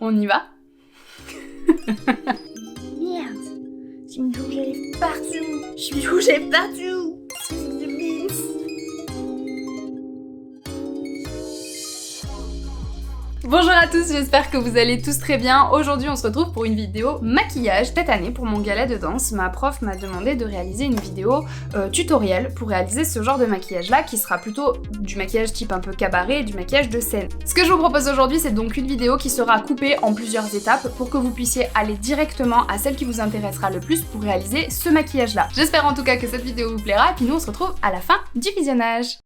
On y va? Merde, j'ai mis du rouge à lèvres partout. J'ai mis du rouge à lèvres partout. Bonjour à tous, j'espère que vous allez tous très bien. Aujourd'hui on se retrouve pour une vidéo maquillage. Cette année pour mon gala de danse, ma prof m'a demandé de réaliser une vidéo tutoriel pour réaliser ce genre de maquillage là qui sera plutôt du maquillage type un peu cabaret et du maquillage de scène. Ce que je vous propose aujourd'hui c'est donc une vidéo qui sera coupée en plusieurs étapes pour que vous puissiez aller directement à celle qui vous intéressera le plus pour réaliser ce maquillage là. J'espère en tout cas que cette vidéo vous plaira et puis nous on se retrouve à la fin du visionnage.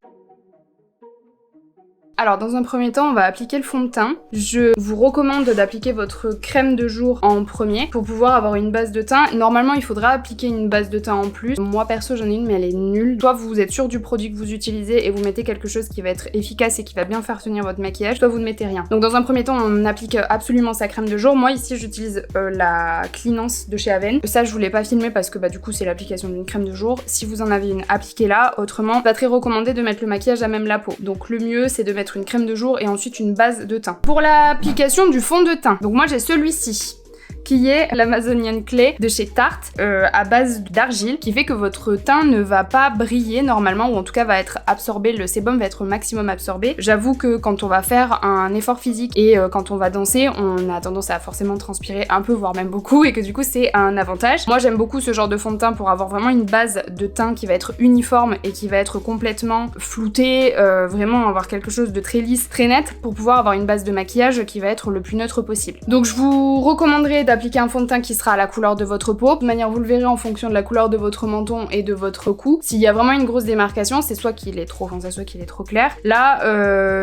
Alors dans un premier temps on va appliquer le fond de teint. Je vous recommande d'appliquer votre crème de jour en premier pour pouvoir avoir une base de teint. Normalement il faudra appliquer une base de teint en plus. Moi perso j'en ai une mais elle est nulle. Soit vous êtes sûr du produit que vous utilisez et vous mettez quelque chose qui va être efficace et qui va bien faire tenir votre maquillage, soit vous ne mettez rien. Donc dans un premier temps on applique absolument sa crème de jour. Moi ici j'utilise la Cleanance de chez Aven. Ça je voulais pas filmer parce que du coup c'est l'application d'une crème de jour. Si vous en avez une, appliquez-la. Autrement, pas très recommandé de mettre le maquillage à même la peau. Donc le mieux c'est de mettre une crème de jour et ensuite une base de teint. Pour l'application du fond de teint, donc moi j'ai celui-ci qui est l'Amazonian Clay de chez Tarte à base d'argile qui fait que votre teint ne va pas briller normalement ou en tout cas va être absorbé, le sébum va être au maximum absorbé. J'avoue que quand on va faire un effort physique et quand on va danser, on a tendance à forcément transpirer un peu voire même beaucoup et que du coup c'est un avantage. Moi j'aime beaucoup ce genre de fond de teint pour avoir vraiment une base de teint qui va être uniforme et qui va être complètement floutée, vraiment avoir quelque chose de très lisse, très net pour pouvoir avoir une base de maquillage qui va être le plus neutre possible. Donc je vous recommanderais d'appliquer un fond de teint qui sera à la couleur de votre peau. De toute manière, vous le verrez en fonction de la couleur de votre menton et de votre cou. S'il y a vraiment une grosse démarcation, c'est soit qu'il est trop foncé, soit qu'il est trop clair. Là,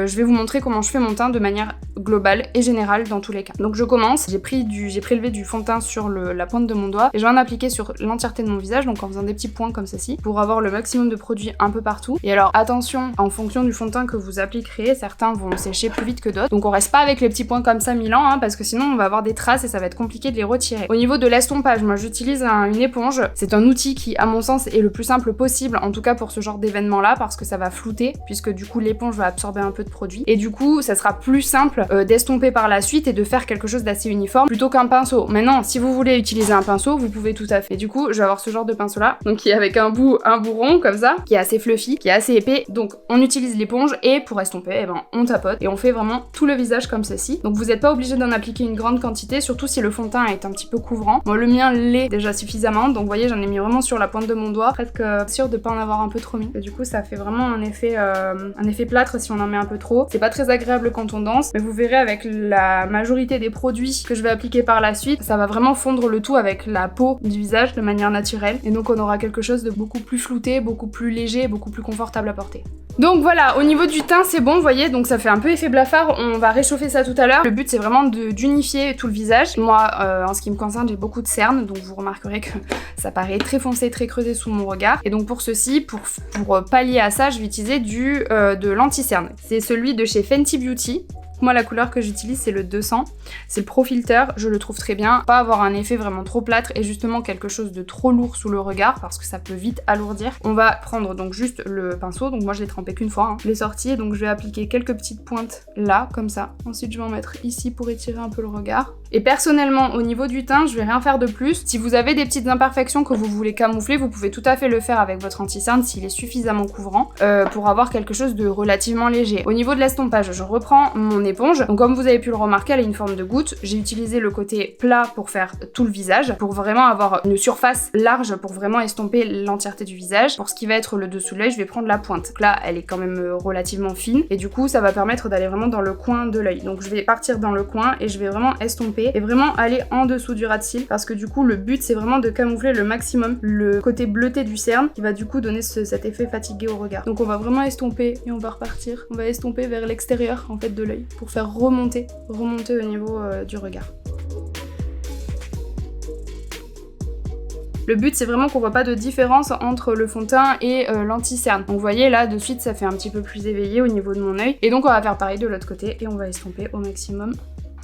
je vais vous montrer comment je fais mon teint de manière globale et générale dans tous les cas. Donc je commence, j'ai prélevé du fond de teint sur la pointe de mon doigt et je vais en appliquer sur l'entièreté de mon visage, donc en faisant des petits points comme ceci, pour avoir le maximum de produit un peu partout. Et alors attention, en fonction du fond de teint que vous appliquerez, certains vont sécher plus vite que d'autres. Donc on reste pas avec les petits points comme ça 1000 ans, hein, parce que sinon on va avoir des traces et ça va être compliqué de les retirer. Au niveau de l'estompage, moi j'utilise une éponge. C'est un outil qui, à mon sens, est le plus simple possible, en tout cas pour ce genre d'événement là, parce que ça va flouter, puisque du coup l'éponge va absorber un peu de produit. Et du coup, ça sera plus simple d'estomper par la suite et de faire quelque chose d'assez uniforme plutôt qu'un pinceau. Maintenant, si vous voulez utiliser un pinceau, vous pouvez tout à fait. Et du coup, je vais avoir ce genre de pinceau là, donc qui est avec un bout rond comme ça, qui est assez fluffy, qui est assez épais. Donc on utilise l'éponge et pour estomper, on tapote et on fait vraiment tout le visage comme ceci. Donc vous n'êtes pas obligé d'en appliquer une grande quantité, surtout si le fond de teint est un petit peu couvrant. Moi le mien l'est déjà suffisamment, donc vous voyez j'en ai mis vraiment sur la pointe de mon doigt, presque sûre de pas en avoir un peu trop mis. Et du coup ça fait vraiment un effet plâtre si on en met un peu trop. C'est pas très agréable quand on danse, mais vous verrez avec la majorité des produits que je vais appliquer par la suite, ça va vraiment fondre le tout avec la peau du visage de manière naturelle. Et donc on aura quelque chose de beaucoup plus flouté, beaucoup plus léger, beaucoup plus confortable à porter. Donc voilà, au niveau du teint c'est bon, vous voyez, donc ça fait un peu effet blafard, on va réchauffer ça tout à l'heure. Le but c'est vraiment d'unifier tout le visage. Moi en ce qui me concerne j'ai beaucoup de cernes, donc vous remarquerez que ça paraît très foncé, très creusé sous mon regard. Et donc pour ceci, pour pallier à ça, je vais utiliser de l'anti-cerne. C'est celui de chez Fenty Beauty. Moi la couleur que j'utilise c'est le 200, c'est le Pro Filter, je le trouve très bien, pas avoir un effet vraiment trop plâtre et justement quelque chose de trop lourd sous le regard parce que ça peut vite alourdir. On va prendre donc juste le pinceau, donc moi je l'ai trempé qu'une fois, je l'ai sorti, donc je vais appliquer quelques petites pointes là, comme ça. Ensuite je vais en mettre ici pour étirer un peu le regard. Et personnellement au niveau du teint je vais rien faire de plus. Si vous avez des petites imperfections que vous voulez camoufler, vous pouvez tout à fait le faire avec votre anti-cerne s'il est suffisamment couvrant pour avoir quelque chose de relativement léger. Au niveau de l'estompage, je reprends mon éponge. Donc comme vous avez pu le remarquer, elle a une forme de goutte. J'ai utilisé le côté plat pour faire tout le visage, pour vraiment avoir une surface large, pour vraiment estomper l'entièreté du visage. Pour ce qui va être le dessous de l'œil, je vais prendre la pointe. Donc là, elle est quand même relativement fine et du coup, ça va permettre d'aller vraiment dans le coin de l'œil. Donc je vais partir dans le coin et je vais vraiment estomper et vraiment aller en dessous du ras de cils parce que du coup, le but, c'est vraiment de camoufler le maximum le côté bleuté du cerne qui va du coup donner cet effet fatigué au regard. Donc on va vraiment estomper et on va repartir. On va estomper vers l'extérieur en fait de l'œil pour faire remonter au niveau du regard. Le but c'est vraiment qu'on voit pas de différence entre le fond de teint et l'anti-cerne. Donc vous voyez là de suite ça fait un petit peu plus éveillé au niveau de mon œil. Et donc on va faire pareil de l'autre côté et on va estomper au maximum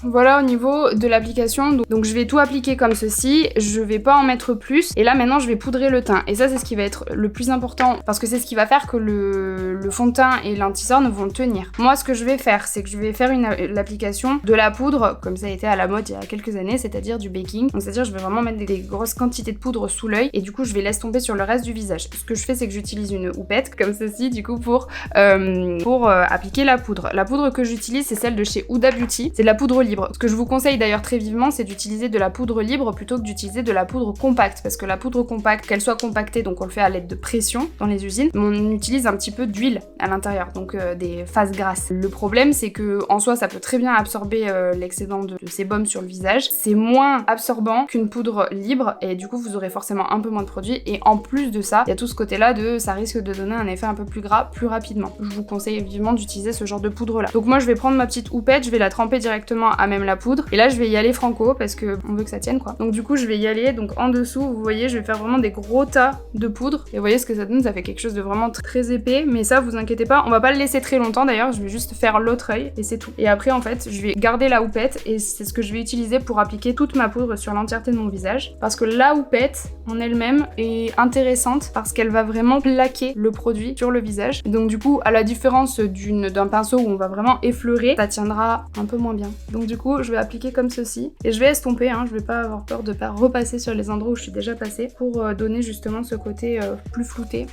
Voilà au niveau de l'application. Donc je vais tout appliquer comme ceci, je vais pas en mettre plus. Et là maintenant je vais poudrer le teint. Et ça c'est ce qui va être le plus important parce que c'est ce qui va faire que le fond de teint et l'anti-cerne vont tenir. Moi ce que je vais faire, c'est que je vais faire l'application de la poudre comme ça a été à la mode il y a quelques années, c'est-à-dire du baking. Donc c'est-à-dire je vais vraiment mettre des grosses quantités de poudre sous l'œil et du coup je vais laisser tomber sur le reste du visage. Ce que je fais c'est que j'utilise une houppette comme ceci du coup pour appliquer la poudre. La poudre que j'utilise c'est celle de chez Huda Beauty, c'est de la poudre libre. Ce que je vous conseille d'ailleurs très vivement c'est d'utiliser de la poudre libre plutôt que d'utiliser de la poudre compacte parce que la poudre compacte, qu'elle soit compactée donc on le fait à l'aide de pression dans les usines, mais on utilise un petit peu d'huile à l'intérieur, donc des phases grasses. Le problème c'est que en soi ça peut très bien absorber l'excédent de sébum sur le visage, c'est moins absorbant qu'une poudre libre et du coup vous aurez forcément un peu moins de produit et en plus de ça il y a tout ce côté là de ça risque de donner un effet un peu plus gras plus rapidement. Je vous conseille vivement d'utiliser ce genre de poudre là. Donc moi je vais prendre ma petite houppette, je vais la tremper directement à même la poudre et là je vais y aller franco parce que on veut que ça tienne quoi. Donc du coup je vais y aller, donc en dessous vous voyez je vais faire vraiment des gros tas de poudre et vous voyez ce que ça donne, ça fait quelque chose de vraiment très épais, mais ça vous inquiétez pas, on va pas le laisser très longtemps d'ailleurs, je vais juste faire l'autre œil et c'est tout. Et après en fait je vais garder la houppette et c'est ce que je vais utiliser pour appliquer toute ma poudre sur l'entièreté de mon visage parce que la houppette en elle-même est intéressante parce qu'elle va vraiment plaquer le produit sur le visage. Et donc du coup à la différence d'un pinceau où on va vraiment effleurer, ça tiendra un peu moins bien. Donc du coup je vais appliquer comme ceci et je vais estomper, je vais pas avoir peur de pas repasser sur les endroits où je suis déjà passée pour donner justement ce côté plus flouté.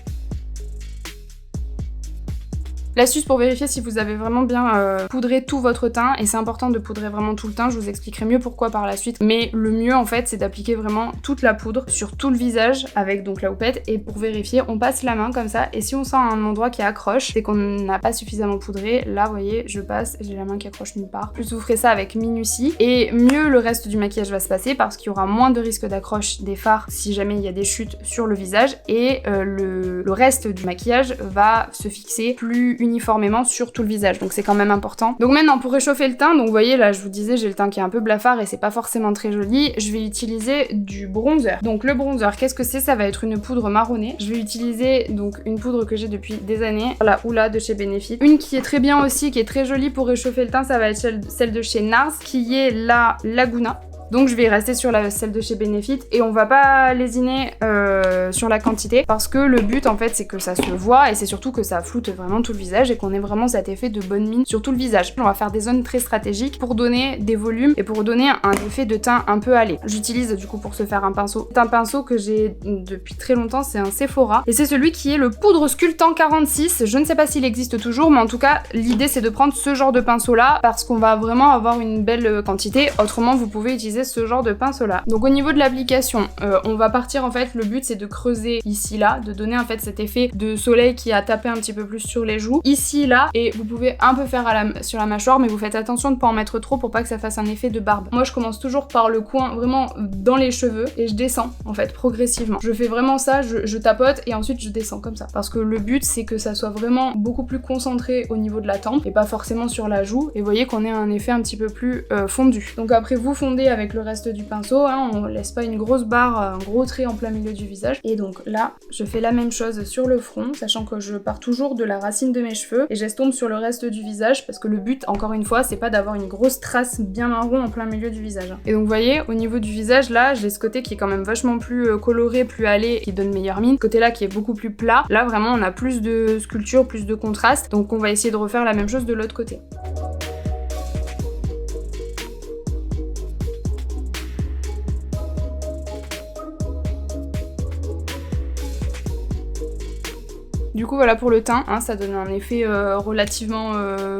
L'astuce pour vérifier si vous avez vraiment bien poudré tout votre teint, et c'est important de poudrer vraiment tout le teint, je vous expliquerai mieux pourquoi par la suite, mais le mieux en fait c'est d'appliquer vraiment toute la poudre sur tout le visage avec donc la houppette, et pour vérifier on passe la main comme ça, et si on sent un endroit qui accroche, c'est qu'on n'a pas suffisamment poudré. Là vous voyez je passe, j'ai la main qui accroche nulle part. Plus vous ferez ça avec minutie, et mieux le reste du maquillage va se passer parce qu'il y aura moins de risque d'accroche des fards si jamais il y a des chutes sur le visage, et le reste du maquillage va se fixer plus uniformément sur tout le visage, donc c'est quand même important. Donc maintenant pour réchauffer le teint, donc vous voyez là je vous disais j'ai le teint qui est un peu blafard et c'est pas forcément très joli, je vais utiliser du bronzer. Donc le bronzer qu'est-ce que c'est? Ça va être une poudre marronnée. Je vais utiliser donc une poudre que j'ai depuis des années, la Hoola de chez Benefit. Une qui est très bien aussi, qui est très jolie pour réchauffer le teint, ça va être celle de chez NARS qui est la Laguna. Donc je vais rester sur celle de chez Benefit et on va pas lésiner sur la quantité parce que le but en fait c'est que ça se voit et c'est surtout que ça floute vraiment tout le visage et qu'on ait vraiment cet effet de bonne mine sur tout le visage. On va faire des zones très stratégiques pour donner des volumes et pour donner un effet de teint un peu allé. J'utilise du coup pour se faire un pinceau. C'est un pinceau que j'ai depuis très longtemps, c'est un Sephora et c'est celui qui est le poudre sculptant 46. Je ne sais pas s'il existe toujours, mais en tout cas l'idée c'est de prendre ce genre de pinceau là parce qu'on va vraiment avoir une belle quantité. Autrement vous pouvez utiliser ce genre de pinceau là. Donc au niveau de l'application, on va partir en fait, le but c'est de creuser ici là, de donner en fait cet effet de soleil qui a tapé un petit peu plus sur les joues, ici là, et vous pouvez un peu faire sur la mâchoire, mais vous faites attention de pas en mettre trop pour pas que ça fasse un effet de barbe. Moi je commence toujours par le coin vraiment dans les cheveux et je descends en fait progressivement. Je fais vraiment ça, je tapote et ensuite je descends comme ça. Parce que le but c'est que ça soit vraiment beaucoup plus concentré au niveau de la tempe et pas forcément sur la joue, et vous voyez qu'on ait un effet un petit peu plus fondu. Donc après vous fondez avec le reste du pinceau, on laisse pas une grosse barre, un gros trait en plein milieu du visage. Et donc là, je fais la même chose sur le front, sachant que je pars toujours de la racine de mes cheveux et j'estompe sur le reste du visage parce que le but, encore une fois, c'est pas d'avoir une grosse trace bien marron en plein milieu du visage. Et donc vous voyez, au niveau du visage, là, j'ai ce côté qui est quand même vachement plus coloré, plus allé, qui donne meilleure mine. Ce côté-là qui est beaucoup plus plat. Là, vraiment, on a plus de sculpture, plus de contraste. Donc on va essayer de refaire la même chose de l'autre côté. Du coup voilà pour le teint, ça donne un effet relativement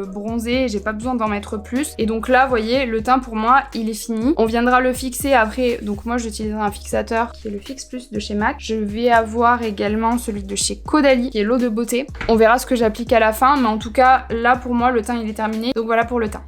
bronzé, j'ai pas besoin d'en mettre plus. Et donc là vous voyez le teint pour moi il est fini. On viendra le fixer après, donc moi j'utiliserai un fixateur qui est le Fix Plus de chez MAC. Je vais avoir également celui de chez Caudalie qui est l'eau de beauté. On verra ce que j'applique à la fin, mais en tout cas là pour moi le teint il est terminé. Donc voilà pour le teint.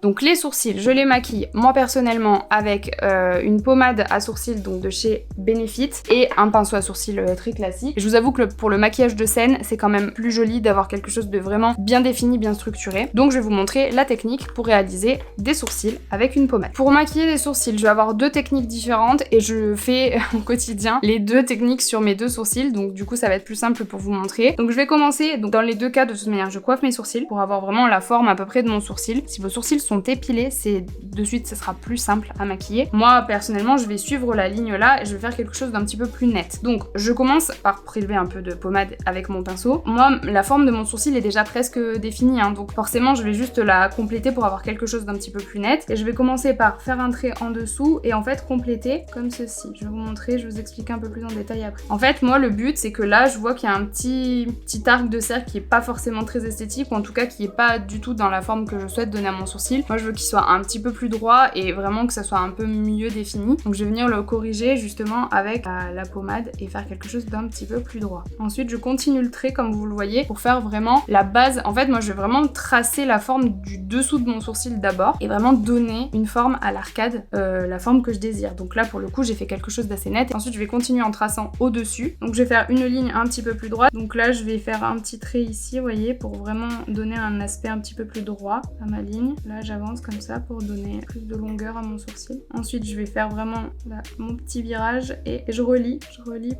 Donc les sourcils, je les maquille moi personnellement avec une pommade à sourcils donc de chez Benefit et un pinceau à sourcils très classique. Et je vous avoue que pour le maquillage de scène, c'est quand même plus joli d'avoir quelque chose de vraiment bien défini, bien structuré. Donc je vais vous montrer la technique pour réaliser des sourcils avec une pommade. Pour maquiller les sourcils, je vais avoir deux techniques différentes et je fais au quotidien les deux techniques sur mes deux sourcils. Donc du coup ça va être plus simple pour vous montrer. Donc je vais commencer, donc dans les deux cas de toute manière je coiffe mes sourcils pour avoir vraiment la forme à peu près de mon sourcil. Si vos sourcils sont épilés, c'est de suite ça sera plus simple à maquiller. Moi personnellement je vais suivre la ligne là et je vais faire quelque chose d'un petit peu plus net. Donc je commence par prélever un peu de pommade avec mon pinceau. Moi la forme de mon sourcil est déjà presque définie hein, donc forcément je vais juste la compléter pour avoir quelque chose d'un petit peu plus net. Et je vais commencer par faire un trait en dessous et en fait compléter comme ceci. Je vais vous montrer, je vais vous expliquer un peu plus en détail après. En fait moi le but c'est que là je vois qu'il y a un petit arc de cercle qui est pas forcément très esthétique ou en tout cas qui est pas du tout dans la forme que je souhaite donner à mon sourcil. Moi je veux qu'il soit un petit peu plus droit et vraiment que ça soit un peu mieux défini. Donc je vais venir le corriger justement avec la pommade et faire quelque chose d'un petit peu plus droit. Ensuite je continue le trait comme vous le voyez pour faire vraiment la base. En fait moi je vais vraiment tracer la forme du dessous de mon sourcil d'abord et vraiment donner une forme à l'arcade, la forme que je désire. Donc là pour le coup j'ai fait quelque chose d'assez net. Et ensuite je vais continuer en traçant au-dessus. Donc je vais faire une ligne un petit peu plus droite. Donc là je vais faire un petit trait ici, vous voyez, pour vraiment donner un aspect un petit peu plus droit à ma ligne. Là j'avance comme ça pour donner plus de longueur à mon sourcil. Ensuite je vais faire vraiment là, mon petit virage et je relie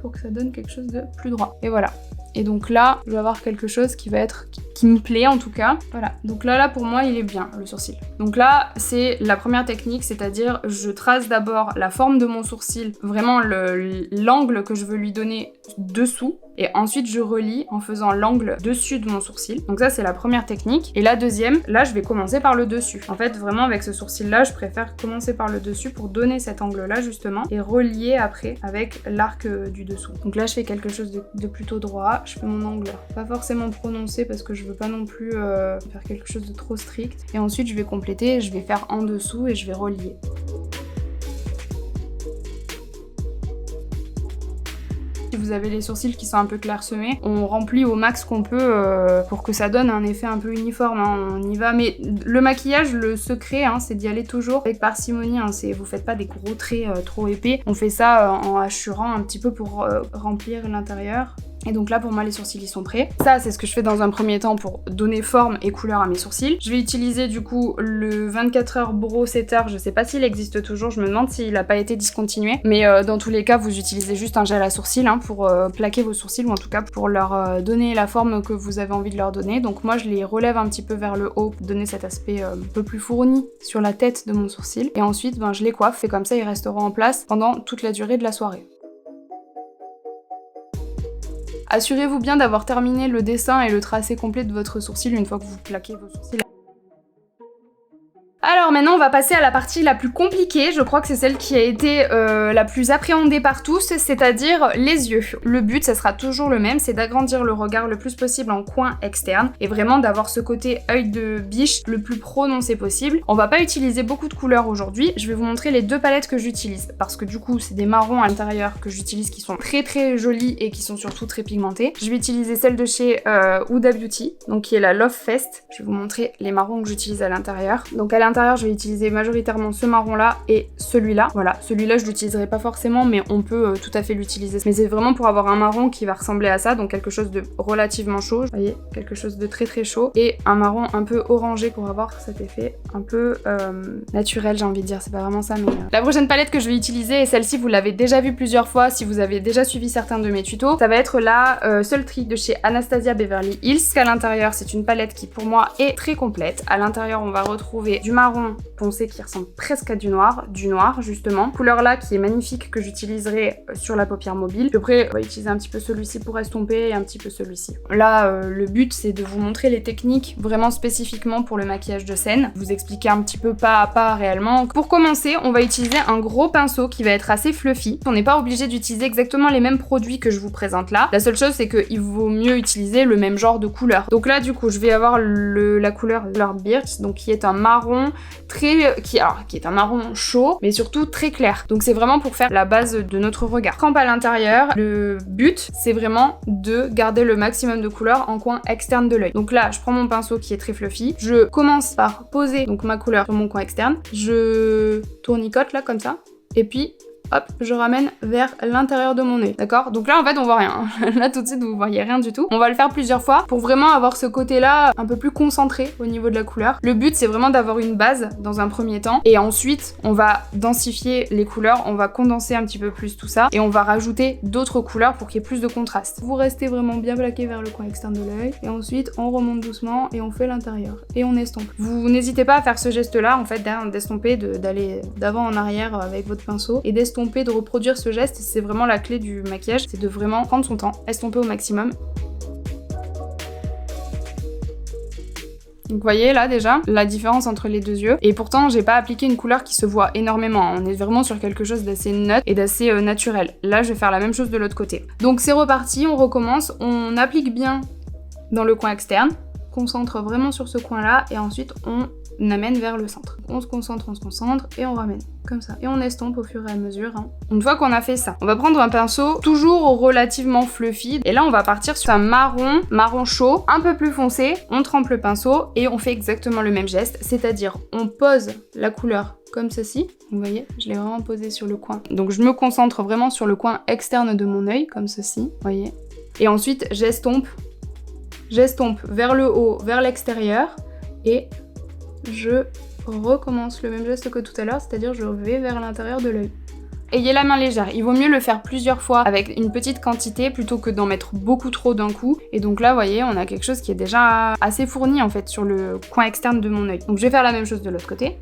pour que ça donne quelque chose de plus droit. Et voilà. Et donc là, je vais avoir quelque chose qui va être, qui me plaît en tout cas. Voilà, donc là pour moi il est bien le sourcil. Donc là c'est la première technique, c'est-à-dire je trace d'abord la forme de mon sourcil, vraiment l'angle que je veux lui donner dessous. Et ensuite je relie en faisant l'angle dessus de mon sourcil. Donc ça c'est la première technique. Et la deuxième, là je vais commencer par le dessus. En fait vraiment avec ce sourcil là je préfère commencer par le dessus pour donner cet angle là justement et relier après avec l'arc du dessous. Donc là je fais quelque chose de plutôt droit. Je fais mon angle pas forcément prononcé parce que je veux pas non plus faire quelque chose de trop strict. Et ensuite je vais compléter, je vais faire en dessous et je vais relier. Si vous avez les sourcils qui sont un peu clairsemés, on remplit au max qu'on peut pour que ça donne un effet un peu uniforme, hein, on y va. Mais le maquillage, le secret, hein, c'est d'y aller toujours avec parcimonie, hein, vous faites pas des gros traits trop épais, on fait ça en hachurant un petit peu pour remplir l'intérieur. Et donc là pour moi les sourcils ils sont prêts. Ça c'est ce que je fais dans un premier temps pour donner forme et couleur à mes sourcils. Je vais utiliser du coup le 24h Brow Setter, je sais pas s'il existe toujours, je me demande s'il a pas été discontinué. Mais dans tous les cas vous utilisez juste un gel à sourcils hein, pour plaquer vos sourcils ou en tout cas pour leur donner la forme que vous avez envie de leur donner. Donc moi je les relève un petit peu vers le haut pour donner cet aspect un peu plus fourni sur la tête de mon sourcil. Et ensuite je les coiffe et comme ça ils resteront en place pendant toute la durée de la soirée. Assurez-vous bien d'avoir terminé le dessin et le tracé complet de votre sourcil une fois que vous plaquez vos sourcils. Alors maintenant on va passer à la partie la plus compliquée, je crois que c'est celle qui a été la plus appréhendée par tous, c'est-à-dire les yeux. Le but ça sera toujours le même, c'est d'agrandir le regard le plus possible en coin externe et vraiment d'avoir ce côté œil de biche le plus prononcé possible. On va pas utiliser beaucoup de couleurs aujourd'hui, je vais vous montrer les deux palettes que j'utilise parce que du coup c'est des marrons à l'intérieur que j'utilise qui sont très très jolies et qui sont surtout très pigmentées. Je vais utiliser celle de chez Huda Beauty, donc qui est la Love Fest. Je vais vous montrer les marrons que j'utilise à l'intérieur. Donc à l'intérieur je vais utiliser majoritairement ce marron là et celui-là. Voilà, celui-là je l'utiliserai pas forcément mais on peut tout à fait l'utiliser. Mais c'est vraiment pour avoir un marron qui va ressembler à ça, donc quelque chose de relativement chaud. Vous voyez, quelque chose de très très chaud. Et un marron un peu orangé pour avoir cet effet un peu naturel, j'ai envie de dire. C'est pas vraiment ça mais... La prochaine palette que je vais utiliser, et celle-ci vous l'avez déjà vue plusieurs fois si vous avez déjà suivi certains de mes tutos, ça va être la Sultry de chez Anastasia Beverly Hills. À l'intérieur c'est une palette qui pour moi est très complète. À l'intérieur on va retrouver du marron foncé qui ressemble presque à du noir justement. Couleur là qui est magnifique que j'utiliserai sur la paupière mobile. Puis après on va utiliser un petit peu celui-ci pour estomper et un petit peu celui-ci. Là le but c'est de vous montrer les techniques vraiment spécifiquement pour le maquillage de scène. Vous expliquer un petit peu pas à pas réellement. Pour commencer on va utiliser un gros pinceau qui va être assez fluffy. On n'est pas obligé d'utiliser exactement les mêmes produits que je vous présente là. La seule chose c'est qu'il vaut mieux utiliser le même genre de couleur. Donc là du coup je vais avoir la couleur Birch, donc qui est un marron marron qui est un marron chaud, mais surtout très clair. Donc c'est vraiment pour faire la base de notre regard. Trempe à l'intérieur, le but c'est vraiment de garder le maximum de couleur en coin externe de l'œil. Donc là, je prends mon pinceau qui est très fluffy, je commence par poser donc ma couleur sur mon coin externe, je tournicote là comme ça, et puis hop, je ramène vers l'intérieur de mon œil, d'accord? Donc là, en fait, on voit rien. Là, tout de suite, vous voyez rien du tout. On va le faire plusieurs fois pour vraiment avoir ce côté-là un peu plus concentré au niveau de la couleur. Le but, c'est vraiment d'avoir une base dans un premier temps. Et ensuite, on va densifier les couleurs, on va condenser un petit peu plus tout ça. Et on va rajouter d'autres couleurs pour qu'il y ait plus de contraste. Vous restez vraiment bien plaqué vers le coin externe de l'œil. Et ensuite, on remonte doucement et on fait l'intérieur. Et on estompe. Vous n'hésitez pas à faire ce geste-là, en fait, d'estomper, d'aller d'avant en arrière avec votre pinceau et d'estomper, de reproduire ce geste. C'est vraiment la clé du maquillage, c'est de vraiment prendre son temps, estomper au maximum. Donc vous voyez là déjà la différence entre les deux yeux, et pourtant j'ai pas appliqué une couleur qui se voit énormément, on est vraiment sur quelque chose d'assez neutre et d'assez naturel. Là je vais faire la même chose de l'autre côté. Donc c'est reparti, on recommence, on applique bien dans le coin externe, concentre vraiment sur ce coin là, et ensuite on amène vers le centre. On se concentre et on ramène comme ça. Et on estompe au fur et à mesure. Une fois qu'on a fait ça, on va prendre un pinceau toujours relativement fluffy. Et là, on va partir sur un marron chaud, un peu plus foncé. On trempe le pinceau et on fait exactement le même geste. C'est-à-dire, on pose la couleur comme ceci. Vous voyez, je l'ai vraiment posé sur le coin. Donc, je me concentre vraiment sur le coin externe de mon œil, comme ceci. Vous voyez. Et ensuite, j'estompe vers le haut, vers l'extérieur. Et je recommence le même geste que tout à l'heure, c'est-à-dire je vais vers l'intérieur de l'œil. Ayez la main légère, il vaut mieux le faire plusieurs fois avec une petite quantité plutôt que d'en mettre beaucoup trop d'un coup. Et donc là, vous voyez, on a quelque chose qui est déjà assez fourni en fait sur le coin externe de mon œil. Donc je vais faire la même chose de l'autre côté.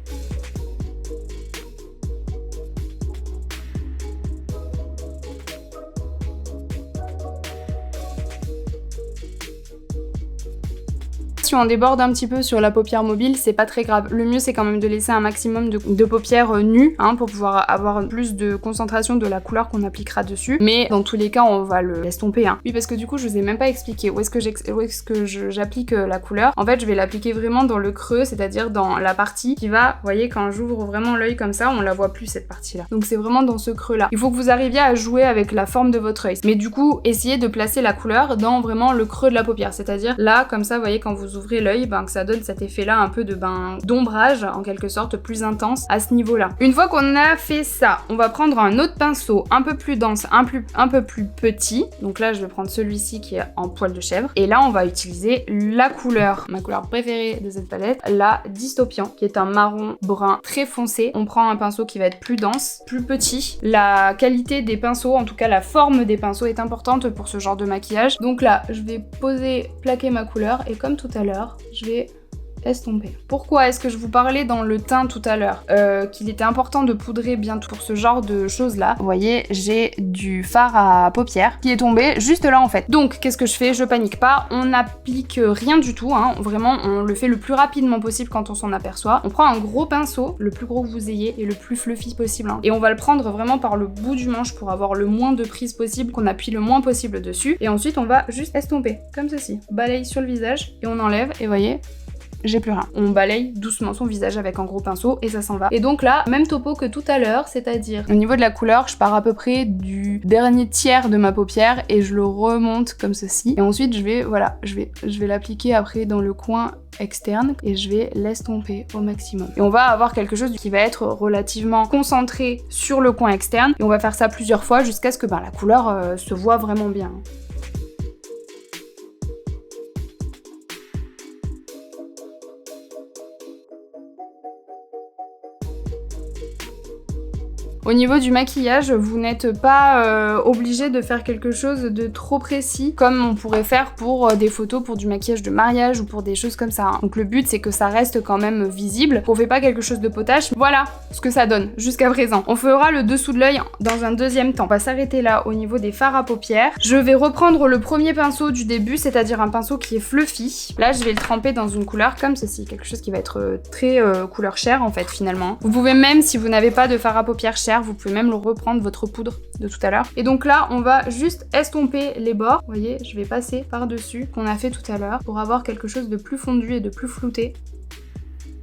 Si on déborde un petit peu sur la paupière mobile, c'est pas très grave. Le mieux, c'est quand même de laisser un maximum de paupières nues, pour pouvoir avoir plus de concentration de la couleur qu'on appliquera dessus. Mais dans tous les cas, on va le l'estomper. Oui, parce que du coup, je vous ai même pas expliqué où est-ce que j'applique la couleur. En fait, je vais l'appliquer vraiment dans le creux, c'est-à-dire dans la partie qui va, vous voyez, quand j'ouvre vraiment l'œil comme ça, on la voit plus cette partie-là. Donc c'est vraiment dans ce creux-là. Il faut que vous arriviez à jouer avec la forme de votre œil. Mais du coup, essayez de placer la couleur dans vraiment le creux de la paupière, c'est-à-dire là, comme ça, vous voyez, quand vous ouvrez l'œil, que ça donne cet effet-là un peu d'ombrage, en quelque sorte, plus intense à ce niveau-là. Une fois qu'on a fait ça, on va prendre un autre pinceau un peu plus dense, un peu plus petit. Donc là, je vais prendre celui-ci qui est en poil de chèvre. Et là, on va utiliser la couleur, ma couleur préférée de cette palette, la Dystopian, qui est un marron brun très foncé. On prend un pinceau qui va être plus dense, plus petit. La qualité des pinceaux, en tout cas la forme des pinceaux, est importante pour ce genre de maquillage. Donc là, je vais plaquer ma couleur, et comme tout à l'heure, je vais estomper. Pourquoi est-ce que je vous parlais dans le teint tout à l'heure qu'il était important de poudrer bientôt pour ce genre de choses là? Vous voyez, j'ai du fard à paupières qui est tombé juste là en fait. Donc qu'est-ce que je fais? Je panique pas, on n'applique rien du tout, vraiment on le fait le plus rapidement possible quand on s'en aperçoit. On prend un gros pinceau, le plus gros que vous ayez et le plus fluffy possible, et on va le prendre vraiment par le bout du manche pour avoir le moins de prise possible, qu'on appuie le moins possible dessus, et ensuite on va juste estomper comme ceci. Balaye sur le visage et on enlève, et voyez, j'ai plus rien. On balaye doucement son visage avec un gros pinceau et ça s'en va. Et donc là, même topo que tout à l'heure, c'est-à-dire au niveau de la couleur, je pars à peu près du dernier tiers de ma paupière et je le remonte comme ceci. Et ensuite, je vais l'appliquer après dans le coin externe et je vais l'estomper au maximum. Et on va avoir quelque chose qui va être relativement concentré sur le coin externe et on va faire ça plusieurs fois jusqu'à ce que la couleur se voit vraiment bien. Au niveau du maquillage, vous n'êtes pas obligé de faire quelque chose de trop précis comme on pourrait faire pour des photos, pour du maquillage de mariage ou pour des choses comme ça. Donc le but c'est que ça reste quand même visible, qu'on fait pas quelque chose de potache. Voilà ce que ça donne jusqu'à présent. On fera le dessous de l'œil dans un deuxième temps. On va s'arrêter là au niveau des fards à paupières. Je vais reprendre le premier pinceau du début, c'est-à-dire un pinceau qui est fluffy. Là je vais le tremper dans une couleur comme ceci, quelque chose qui va être très couleur chair en fait finalement. Vous pouvez même, si vous n'avez pas de fard à paupières chair, vous pouvez même le reprendre, votre poudre de tout à l'heure. Et donc là, on va juste estomper les bords. Vous voyez, je vais passer par-dessus qu'on a fait tout à l'heure pour avoir quelque chose de plus fondu et de plus flouté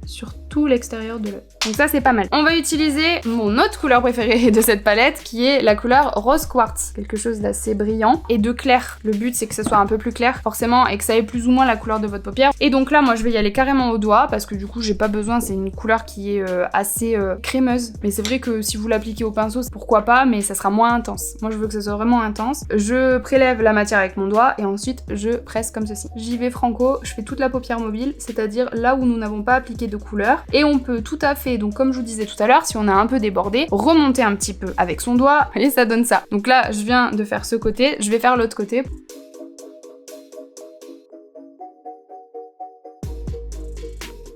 sur tout tout l'extérieur de l'œil. Donc ça c'est pas mal. On va utiliser mon autre couleur préférée de cette palette qui est la couleur rose quartz. Quelque chose d'assez brillant et de clair. Le but c'est que ce soit un peu plus clair forcément et que ça ait plus ou moins la couleur de votre paupière. Et donc là moi je vais y aller carrément au doigt parce que du coup j'ai pas besoin, c'est une couleur qui est assez crémeuse. Mais c'est vrai que si vous l'appliquez au pinceau, pourquoi pas, mais ça sera moins intense. Moi je veux que ça soit vraiment intense. Je prélève la matière avec mon doigt et ensuite je presse comme ceci. J'y vais franco, je fais toute la paupière mobile, c'est-à-dire là où nous n'avons pas appliqué de couleur. Et on peut tout à fait, donc comme je vous disais tout à l'heure, si on a un peu débordé, remonter un petit peu avec son doigt et ça donne ça. Donc là je viens de faire ce côté, je vais faire l'autre côté.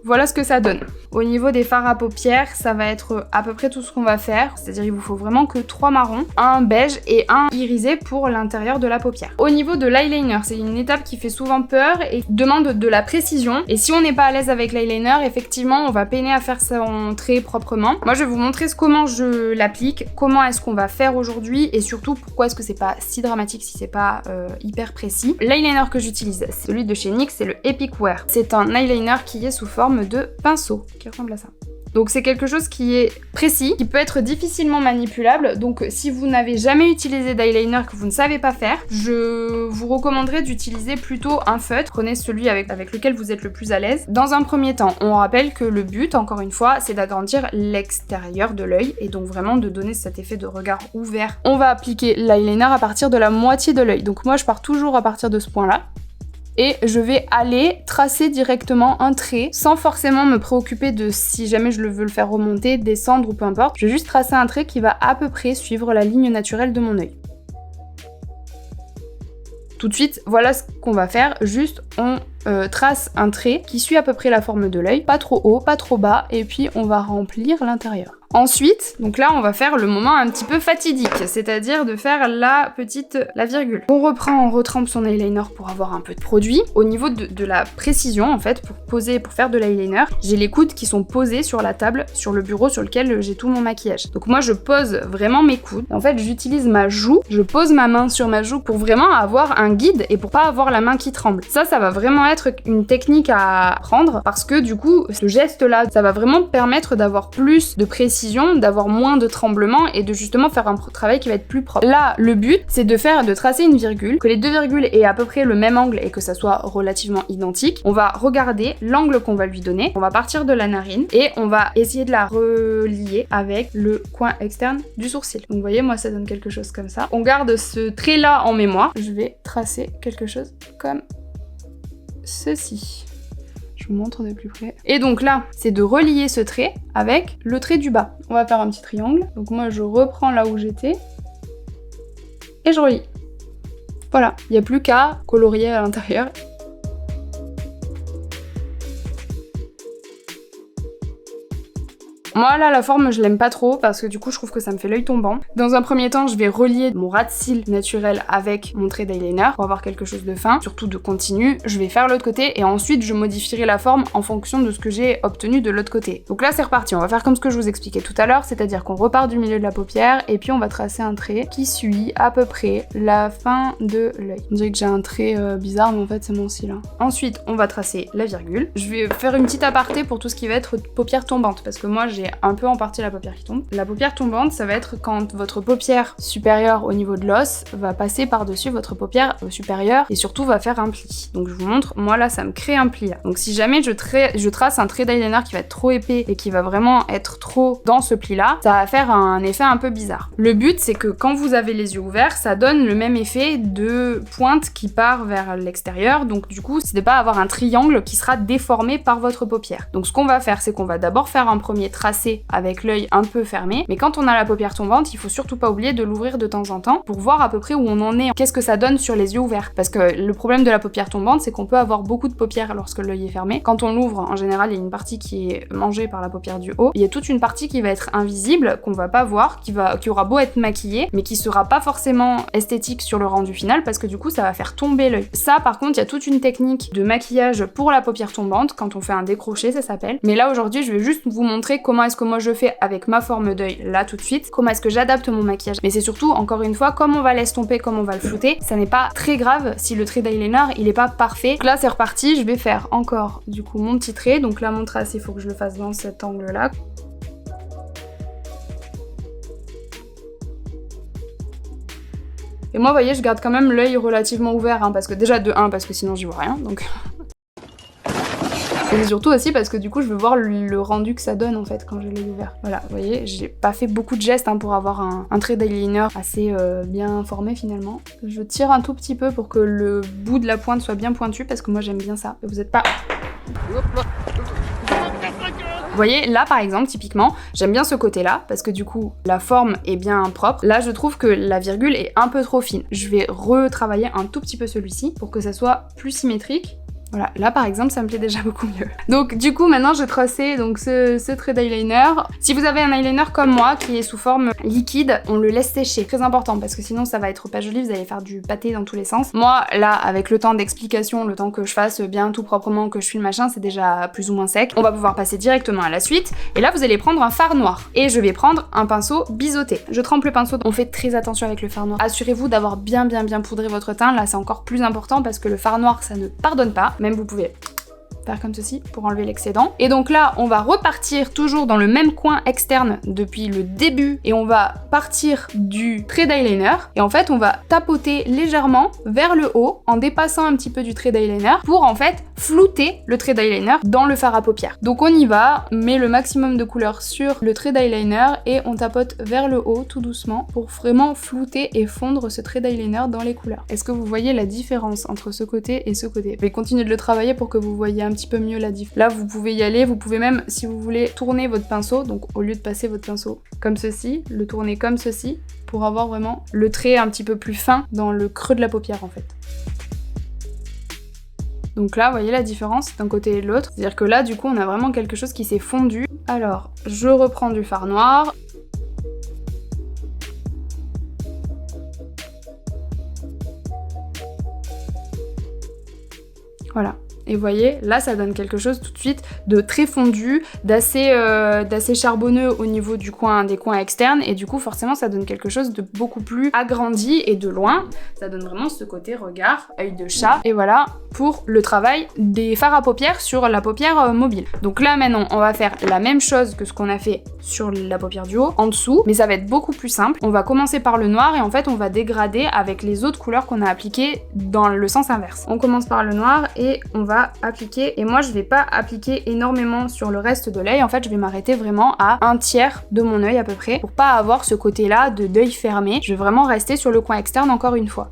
Voilà ce que ça donne. Au niveau des fards à paupières, ça va être à peu près tout ce qu'on va faire. C'est-à-dire il vous faut vraiment que 3 marrons, un beige et un irisé pour l'intérieur de la paupière. Au niveau de l'eyeliner, c'est une étape qui fait souvent peur et demande de la précision. Et si on n'est pas à l'aise avec l'eyeliner, effectivement, on va peiner à faire son trait proprement. Moi, je vais vous montrer comment je l'applique, comment est-ce qu'on va faire aujourd'hui et surtout pourquoi est-ce que c'est pas si dramatique si c'est pas hyper précis. L'eyeliner que j'utilise, c'est celui de chez NYX, c'est le Epic Wear. C'est un eyeliner qui est sous forme de pinceau, qui ressemble à ça. Donc c'est quelque chose qui est précis, qui peut être difficilement manipulable, donc si vous n'avez jamais utilisé d'eyeliner que vous ne savez pas faire, je vous recommanderais d'utiliser plutôt un feutre. Prenez celui avec lequel vous êtes le plus à l'aise. Dans un premier temps, on rappelle que le but, encore une fois, c'est d'agrandir l'extérieur de l'œil et donc vraiment de donner cet effet de regard ouvert. On va appliquer l'eyeliner à partir de la moitié de l'œil, donc moi je pars toujours à partir de ce point-là. Et je vais aller tracer directement un trait sans forcément me préoccuper de si jamais je veux le faire remonter, descendre ou peu importe. Je vais juste tracer un trait qui va à peu près suivre la ligne naturelle de mon œil. Tout de suite, voilà ce qu'on va faire. Juste, on trace un trait qui suit à peu près la forme de l'œil, pas trop haut, pas trop bas, et puis on va remplir l'intérieur. Ensuite, donc là on va faire le moment un petit peu fatidique, c'est-à-dire de faire la virgule. On reprend, on retrempe son eyeliner pour avoir un peu de produit. Au niveau de la précision en fait, pour faire de l'eyeliner, j'ai les coudes qui sont posés sur la table, sur le bureau sur lequel j'ai tout mon maquillage. Donc moi je pose vraiment mes coudes. En fait j'utilise ma joue, je pose ma main sur ma joue pour vraiment avoir un guide et pour pas avoir la main qui tremble. Ça va vraiment être une technique à prendre parce que du coup ce geste là, ça va vraiment permettre d'avoir plus de précision, d'avoir moins de tremblement et de justement faire un travail qui va être plus propre. Là, le but, c'est de tracer une virgule, que les deux virgules aient à peu près le même angle et que ça soit relativement identique. On va regarder l'angle qu'on va lui donner, on va partir de la narine et on va essayer de la relier avec le coin externe du sourcil. Donc vous voyez, moi ça donne quelque chose comme ça. On garde ce trait-là en mémoire. Je vais tracer quelque chose comme ceci. Je vous montre de plus près. Et donc là, c'est de relier ce trait avec le trait du bas. On va faire un petit triangle. Donc moi, je reprends là où j'étais et je relie. Voilà, il n'y a plus qu'à colorier à l'intérieur. Moi là la forme je l'aime pas trop parce que du coup je trouve que ça me fait l'œil tombant. Dans un premier temps je vais relier mon ras de cils naturel avec mon trait d'eyeliner pour avoir quelque chose de fin, surtout de continu. Je vais faire l'autre côté et ensuite je modifierai la forme en fonction de ce que j'ai obtenu de l'autre côté. Donc là c'est reparti, on va faire comme ce que je vous expliquais tout à l'heure, c'est-à-dire qu'on repart du milieu de la paupière et puis on va tracer un trait qui suit à peu près la fin de l'œil. On dirait que j'ai un trait bizarre mais en fait c'est mon cil. Ensuite on va tracer la virgule. Je vais faire une petite aparté pour tout ce qui va être paupière tombante parce que moi j'ai un peu en partie la paupière qui tombe. La paupière tombante, ça va être quand votre paupière supérieure au niveau de l'os va passer par-dessus votre paupière supérieure et surtout va faire un pli. Donc je vous montre, moi là ça me crée un pli là. Donc si jamais je trace un trait d'eyeliner qui va être trop épais et qui va vraiment être trop dans ce pli là, ça va faire un effet un peu bizarre. Le but c'est que quand vous avez les yeux ouverts, ça donne le même effet de pointe qui part vers l'extérieur. Donc du coup, c'est de pas avoir un triangle qui sera déformé par votre paupière. Donc ce qu'on va faire, c'est qu'on va d'abord faire un premier tracé avec l'œil un peu fermé, mais quand on a la paupière tombante, il faut surtout pas oublier de l'ouvrir de temps en temps pour voir à peu près où on en est, qu'est-ce que ça donne sur les yeux ouverts. Parce que le problème de la paupière tombante, c'est qu'on peut avoir beaucoup de paupières lorsque l'œil est fermé. Quand on l'ouvre, en général, il y a une partie qui est mangée par la paupière du haut. Il y a toute une partie qui va être invisible, qu'on va pas voir, qui aura beau être maquillée, mais qui sera pas forcément esthétique sur le rendu final parce que du coup, ça va faire tomber l'œil. Ça, par contre, il y a toute une technique de maquillage pour la paupière tombante, quand on fait un décroché, ça s'appelle. Mais là, aujourd'hui, je vais juste vous montrer comment comment est-ce que moi je fais avec ma forme d'œil là tout de suite, comment est-ce que j'adapte mon maquillage. Mais c'est surtout, encore une fois, comme on va l'estomper, comme on va le flouter, ça n'est pas très grave si le trait d'eyeliner il est pas parfait. Donc là c'est reparti, je vais faire encore du coup mon petit trait. Donc là mon trace, il faut que je le fasse dans cet angle là. Et moi, vous voyez, je garde quand même l'œil relativement ouvert, hein, parce que déjà de 1, parce que sinon j'y vois rien, donc... Et surtout aussi parce que du coup, je veux voir le rendu que ça donne, en fait, quand j'ai l'œil ouvert. Voilà, vous voyez, j'ai pas fait beaucoup de gestes, hein, pour avoir un trait d'eyeliner assez bien formé, finalement. Je tire un tout petit peu pour que le bout de la pointe soit bien pointu, parce que moi, j'aime bien ça. Et vous êtes pas... Vous voyez, là par exemple, typiquement, j'aime bien ce côté-là, parce que du coup, la forme est bien propre. Là, je trouve que la virgule est un peu trop fine. Je vais retravailler un tout petit peu celui-ci, pour que ça soit plus symétrique. Voilà, là par exemple, ça me plaît déjà beaucoup mieux. Donc du coup, maintenant, je traçais donc ce trait d'eyeliner. Si vous avez un eyeliner comme moi, qui est sous forme liquide, on le laisse sécher. Très important, parce que sinon, ça va être pas joli, vous allez faire du pâté dans tous les sens. Moi, là, avec le temps d'explication, le temps que je fasse bien tout proprement, que je file machin, c'est déjà plus ou moins sec. On va pouvoir passer directement à la suite. Et là, vous allez prendre un fard noir. Et je vais prendre un pinceau biseauté. Je trempe le pinceau, on fait très attention avec le fard noir. Assurez-vous d'avoir bien poudré votre teint. Là, c'est encore plus important, parce que le fard noir, ça ne pardonne pas. Même vous pouvez faire comme ceci pour enlever l'excédent. Et donc là, on va repartir toujours dans le même coin externe depuis le début et on va partir du trait d'eyeliner et en fait, on va tapoter légèrement vers le haut en dépassant un petit peu du trait d'eyeliner pour en fait flouter le trait d'eyeliner dans le fard à paupières. Donc on y va, on met le maximum de couleur sur le trait d'eyeliner et on tapote vers le haut tout doucement pour vraiment flouter et fondre ce trait d'eyeliner dans les couleurs. Est-ce que vous voyez la différence entre ce côté et ce côté? Je vais continuer de le travailler pour que vous voyez un petit peu mieux la diff. Là, vous pouvez y aller, vous pouvez même, si vous voulez, tourner votre pinceau, donc au lieu de passer votre pinceau comme ceci, le tourner comme ceci, pour avoir vraiment le trait un petit peu plus fin dans le creux de la paupière en fait. Donc là, vous voyez la différence d'un côté et de l'autre. C'est-à-dire que là, du coup, on a vraiment quelque chose qui s'est fondu. Alors, je reprends du fard noir. Voilà. Et vous voyez, là ça donne quelque chose tout de suite de très fondu, d'assez charbonneux au niveau des coins externes et du coup forcément ça donne quelque chose de beaucoup plus agrandi et de loin. Ça donne vraiment ce côté regard, œil de chat. Et voilà pour le travail des fards à paupières sur la paupière mobile. Donc là maintenant on va faire la même chose que ce qu'on a fait sur la paupière du haut, en dessous, mais ça va être beaucoup plus simple. On va commencer par le noir et en fait on va dégrader avec les autres couleurs qu'on a appliquées dans le sens inverse. On commence par le noir et on va appliquer, et moi je vais pas appliquer énormément sur le reste de l'œil, en fait je vais m'arrêter vraiment à un tiers de mon œil à peu près, pour pas avoir ce côté là d'œil fermé. Je vais vraiment rester sur le coin externe encore une fois.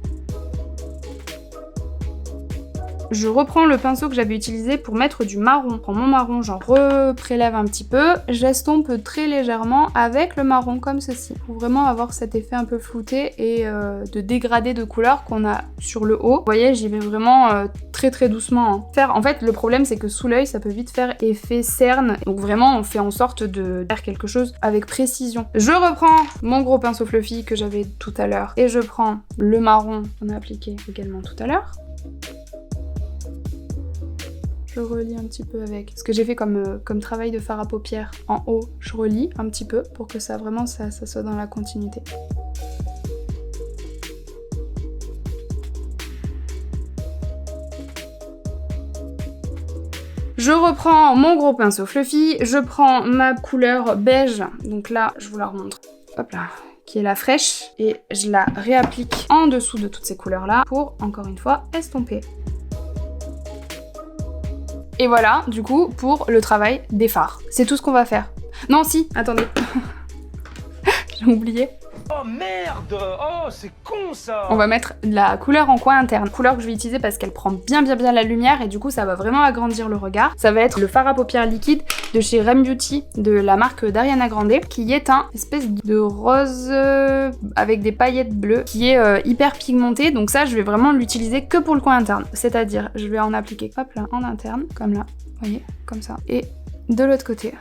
Je reprends le pinceau que j'avais utilisé pour mettre du marron. Je prends mon marron, j'en reprélève un petit peu, j'estompe très légèrement avec le marron comme ceci, pour vraiment avoir cet effet un peu flouté et de dégradé de couleur qu'on a sur le haut. Vous voyez, j'y vais vraiment très doucement. Hein. En fait, le problème c'est que sous l'œil, ça peut vite faire effet cerne, donc vraiment on fait en sorte de faire quelque chose avec précision. Je reprends mon gros pinceau fluffy que j'avais tout à l'heure et je prends le marron qu'on a appliqué également tout à l'heure. Je relis un petit peu avec ce que j'ai fait comme travail de fard à paupières en haut. Je relis un petit peu pour que ça soit dans la continuité. Je reprends mon gros pinceau fluffy, je prends ma couleur beige, donc là je vous la remontre, hop là, qui est la fraîche, et je la réapplique en dessous de toutes ces couleurs là pour, encore une fois, estomper. Et voilà, du coup, pour le travail des fards. C'est tout ce qu'on va faire. Non, si, attendez. J'ai oublié. Oh merde! Oh, c'est con ça! On va mettre la couleur en coin interne. Couleur que je vais utiliser parce qu'elle prend bien la lumière et du coup ça va vraiment agrandir le regard. Ça va être le fard à paupières liquide de chez Rem Beauty, de la marque d'Ariana Grande, qui est un espèce de rose avec des paillettes bleues, qui est hyper pigmenté. Donc ça, je vais vraiment l'utiliser que pour le coin interne. C'est-à-dire, je vais en appliquer, hop là, en interne, comme là, vous voyez, comme ça. Et de l'autre côté,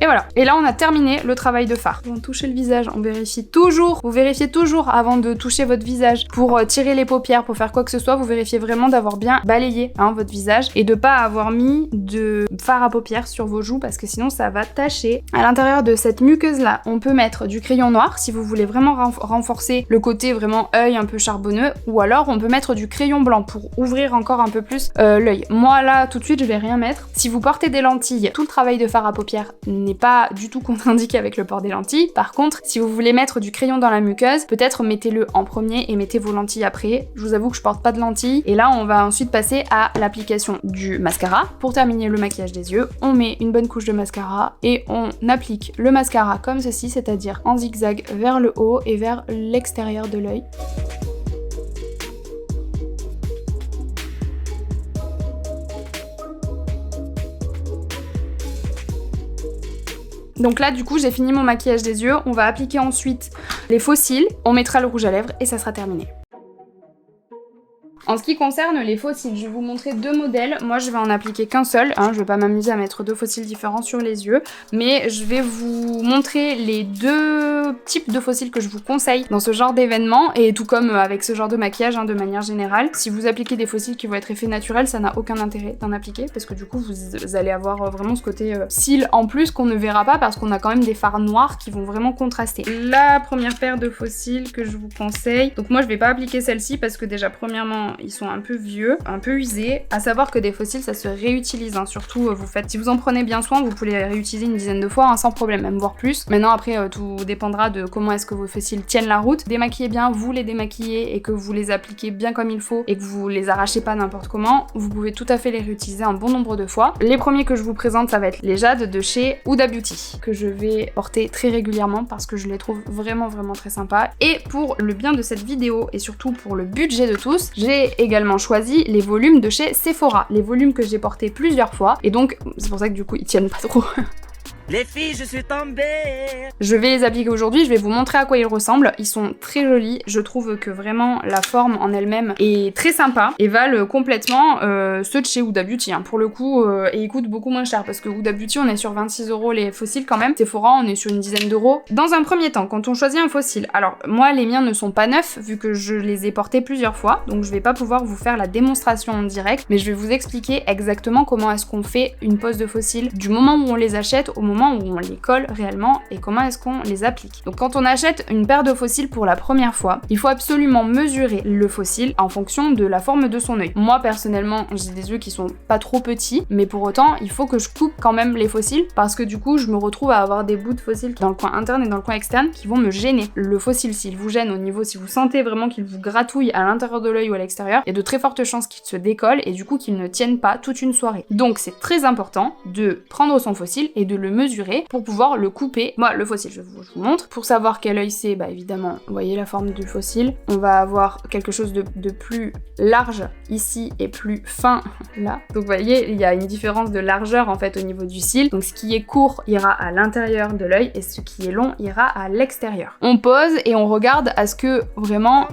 Et voilà. Et là, on a terminé le travail de fard. Avant de toucher le visage, on vérifie toujours, vous vérifiez toujours avant de toucher votre visage pour tirer les paupières, pour faire quoi que ce soit, vous vérifiez vraiment d'avoir bien balayé votre visage et de pas avoir mis de fard à paupières sur vos joues parce que sinon ça va tacher. À l'intérieur de cette muqueuse là, on peut mettre du crayon noir si vous voulez vraiment renforcer le côté vraiment œil un peu charbonneux, ou alors on peut mettre du crayon blanc pour ouvrir encore un peu plus l'œil. Moi là tout de suite je vais rien mettre. Si vous portez des lentilles, tout le travail de fard à paupières n'est pas du tout contre-indiqué avec le port des lentilles. Par contre, si vous voulez mettre du crayon dans la muqueuse, peut-être mettez-le en premier et mettez vos lentilles après. Je vous avoue que je porte pas de lentilles et là on va ensuite passer à l'application du mascara. Pour terminer le maquillage des yeux, on met une bonne couche de mascara et on applique le mascara comme ceci, c'est-à-dire en zigzag vers le haut et vers l'extérieur de l'œil. Donc là du coup j'ai fini mon maquillage des yeux, on va appliquer ensuite les faux cils, on mettra le rouge à lèvres et ça sera terminé. En ce qui concerne les faux cils, je vais vous montrer deux modèles. Moi, je vais en appliquer qu'un seul. Je vais pas m'amuser à mettre deux faux cils différents sur les yeux. Mais je vais vous montrer les deux types de faux cils que je vous conseille dans ce genre d'événement. Et tout comme avec ce genre de maquillage, de manière générale. Si vous appliquez des faux cils qui vont être effet naturel, ça n'a aucun intérêt d'en appliquer. Parce que du coup, vous allez avoir vraiment ce côté cils en plus qu'on ne verra pas. Parce qu'on a quand même des fards noirs qui vont vraiment contraster. La première paire de faux cils que je vous conseille. Donc moi, je vais pas appliquer celle-ci parce que déjà, premièrement, ils sont un peu vieux, un peu usés. À savoir que des faux cils, ça se réutilise. Surtout, si vous en prenez bien soin, vous pouvez les réutiliser une dizaine de fois sans problème, même voire plus. Maintenant, après, tout dépendra de comment est-ce que vos faux cils tiennent la route. Démaquillez bien, vous les démaquillez et que vous les appliquez bien comme il faut et que vous les arrachez pas n'importe comment, vous pouvez tout à fait les réutiliser un bon nombre de fois. Les premiers que je vous présente, ça va être les jades de chez Huda Beauty, que je vais porter très régulièrement parce que je les trouve vraiment très sympas. Et pour le bien de cette vidéo et surtout pour le budget de tous, j'ai également choisi les volumes de chez Sephora, les volumes que j'ai portés plusieurs fois et donc c'est pour ça que du coup ils tiennent pas trop. Les filles, je suis tombée. Je vais les appliquer aujourd'hui, je vais vous montrer à quoi ils ressemblent. Ils sont très jolis, je trouve que vraiment la forme en elle-même est très sympa et valent complètement ceux de chez Huda Beauty pour le coup et ils coûtent beaucoup moins cher parce que Huda Beauty on est sur 26 € les faux cils quand même. Sephora on est sur une dizaine d'euros. Dans un premier temps, quand on choisit un faux cil, alors moi les miens ne sont pas neufs vu que je les ai portés plusieurs fois, donc je vais pas pouvoir vous faire la démonstration en direct, mais je vais vous expliquer exactement comment est-ce qu'on fait une pose de faux cils du moment où on les achète au moment où on les colle réellement et comment est-ce qu'on les applique. Donc quand on achète une paire de faux cils pour la première fois, il faut absolument mesurer le faux cil en fonction de la forme de son œil. Moi personnellement, j'ai des yeux qui sont pas trop petits, mais pour autant, il faut que je coupe quand même les faux cils parce que du coup, je me retrouve à avoir des bouts de faux cils dans le coin interne et dans le coin externe qui vont me gêner. Le faux cil, s'il vous gêne au niveau, si vous sentez vraiment qu'il vous gratouille à l'intérieur de l'œil ou à l'extérieur, il y a de très fortes chances qu'il se décolle et du coup qu'il ne tienne pas toute une soirée. Donc c'est très important de prendre son faux cil et de le mesurer pour pouvoir le couper. Moi, le faux cil, je vous montre. Pour savoir quel œil c'est, évidemment, vous voyez la forme du faux cil. On va avoir quelque chose de plus large ici et plus fin là. Donc vous voyez, il y a une différence de largeur en fait au niveau du cil. Donc ce qui est court ira à l'intérieur de l'œil et ce qui est long ira à l'extérieur. On pose et on regarde à ce que vraiment...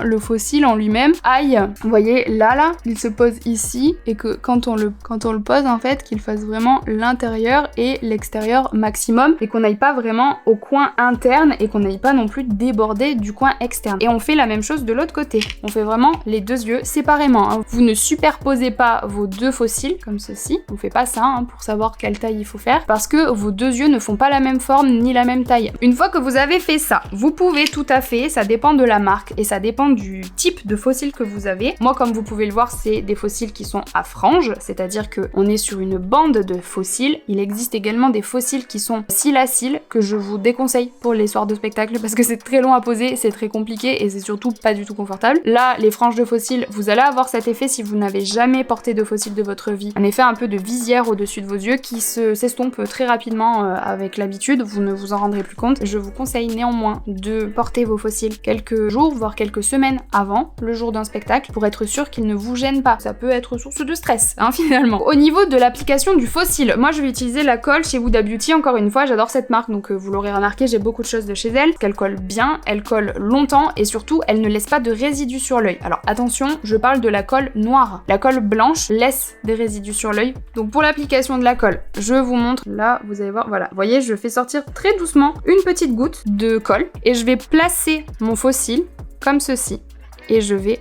le faux cil en lui-même aille. Vous voyez, là, il se pose ici et que quand on le pose en fait, qu'il fasse vraiment l'intérieur et l'extérieur maximum et qu'on n'aille pas vraiment au coin interne et qu'on n'aille pas non plus déborder du coin externe. Et on fait la même chose de l'autre côté. On fait vraiment les deux yeux séparément. Vous ne superposez pas vos deux faux cils comme ceci. On fait pas ça pour savoir quelle taille il faut faire parce que vos deux yeux ne font pas la même forme ni la même taille. Une fois que vous avez fait ça, vous pouvez tout à fait, ça dépend de la marque et ça dépend du type de faux cils que vous avez. Moi, comme vous pouvez le voir, c'est des faux cils qui sont à franges, c'est-à-dire qu'on est sur une bande de faux cils. Il existe également des faux cils qui sont cils à cils que je vous déconseille pour les soirs de spectacle parce que c'est très long à poser, c'est très compliqué et c'est surtout pas du tout confortable. Là, les franges de faux cils, vous allez avoir cet effet si vous n'avez jamais porté de faux cils de votre vie. Un effet un peu de visière au-dessus de vos yeux qui s'estompe très rapidement avec l'habitude, vous ne vous en rendrez plus compte. Je vous conseille néanmoins de porter vos faux cils quelques jours, voire quelques semaines avant le jour d'un spectacle pour être sûr qu'ils ne vous gênent pas. Ça peut être source de stress, finalement. Au niveau de l'application du faux fossiles, moi je vais utiliser la colle chez Huda Beauty, encore une fois, j'adore cette marque, donc vous l'aurez remarqué, j'ai beaucoup de choses de chez elle, qu'elle colle bien, elle colle longtemps, et surtout, elle ne laisse pas de résidus sur l'œil. Alors attention, je parle de la colle noire. La colle blanche laisse des résidus sur l'œil. Donc pour l'application de la colle, je vous montre, là, vous allez voir, voilà. Vous voyez, je fais sortir très doucement une petite goutte de colle, et je vais placer mon faux cil, comme ceci, et je vais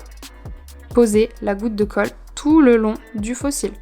poser la goutte de colle tout le long du faux cil.